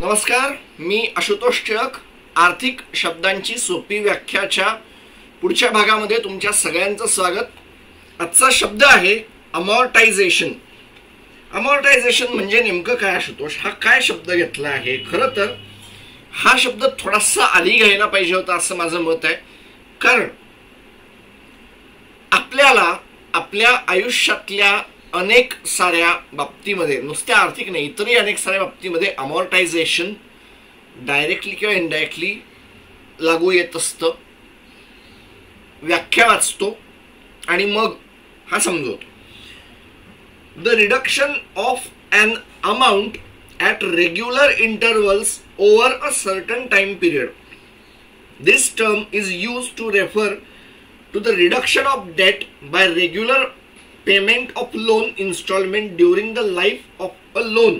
नमस्कार, मी आशुतोष टिळक. आर्थिक शब्दांची सोपी व्याख्याच्या पुढच्या भागामध्ये तुमच्या सगळ्यांचं स्वागत. आजचा शब्द आहे अमॉर्टायझेशन. अमॉर्टायझेशन म्हणजे नेमकं काय आशुतोष? हा काय शब्द घेतला आहे? खरं तर हा शब्द थोडासा आधी घ्यायला पाहिजे होता असं माझं मत आहे. कारण आपल्याला आपल्या आयुष्यातल्या अनेक साऱ्या बाबतीमध्ये, नुसत्या आर्थिक नाही इतरही अनेक साऱ्या बाबतीमध्ये अमॉर्टायझेशन डायरेक्टली किंवा इनडायरेक्टली लागू येत असतं. व्याख्या वाचतो आणि मग हा समजवतो. The reduction of an amount at regular intervals over a certain time period. This term is use to refer to the reduction of debt by regular payment of loan installment during the life of a loan.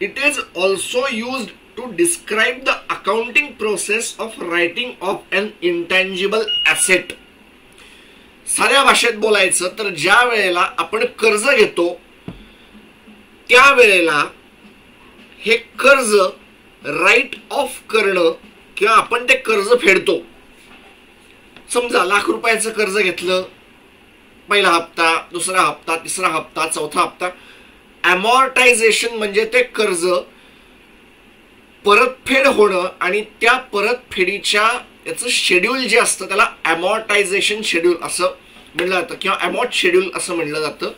It is also used to describe the accounting process of writing off an intangible asset. साऱ्या भाषेत बोलायचं तर ज्या वेळेला आपण कर्ज घेतो त्या वेळेला हे कर्ज राईट ऑफ करणं किंवा आपण ते कर्ज फेडतो. समजा ₹1,00,000 कर्ज घेतलं, पहिला हप्ता, दुसरा हप्ता, तिसरा हप्ता, चौथा हप्ता. अमॉर्टायझेशन म्हणजे ते कर्ज परतफेड होणं आणि त्या परतफेडीच्या याचं शेड्यूल जे असतं त्याला अमॉर्टायझेशन शेड्यूल असं म्हणलं जातं किंवा अमॉर्ट शेड्यूल असं म्हणलं जातं.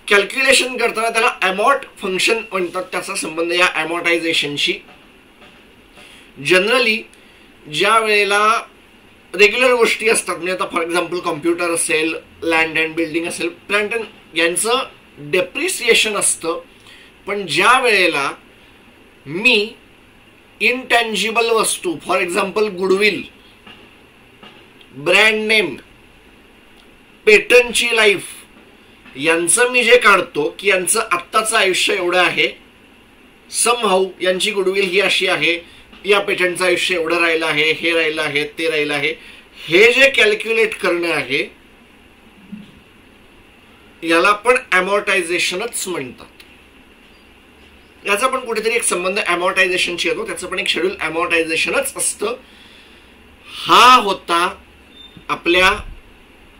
कॅल्क्युलेशन करताना त्याला अमॉर्ट फंक्शन म्हणतात. त्याचा संबंध या अमॉर्टायझेशनशी. जनरली ज्या वेळेला रेग्युलर गोष्टी असतात, म्हणजे आता फॉर एक्झाम्पल कॉम्प्युटर असेल, लँड अँड बिल्डिंग असेल, प्लांट अँड यांचं डेप्रिसिएशन असतं. पण ज्या वेळेला मी इनटँजिबल वस्तू, for example goodwill, brand name, पेटंटची लाईफ यांचं मी जे काढतो की यांचं आत्ताचं आयुष्य एवढं आहे, समहाऊ यांची गुडविल ही अशी आहे, या पेटंटचं आयुष्य एवढं राहिलं आहे, हे राहिलं आहे, ते राहिलं आहे, हे जे कॅल्क्युलेट करणं आहे याला पण अमॉर्टायझेशनच म्हणतात. याचा पण कुठेतरी एक संबंध अमॉर्टायझेशनशी येतो. त्याचं पण एक शेड्यूल अमॉर्टायझेशनच असतं. हा होता आपल्या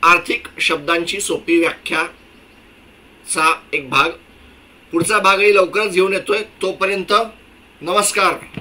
आर्थिक शब्दांची सोपी व्याख्याचा एक भाग. पुढचा भागही लवकरच घेऊन येतोय. तोपर्यंत नमस्कार.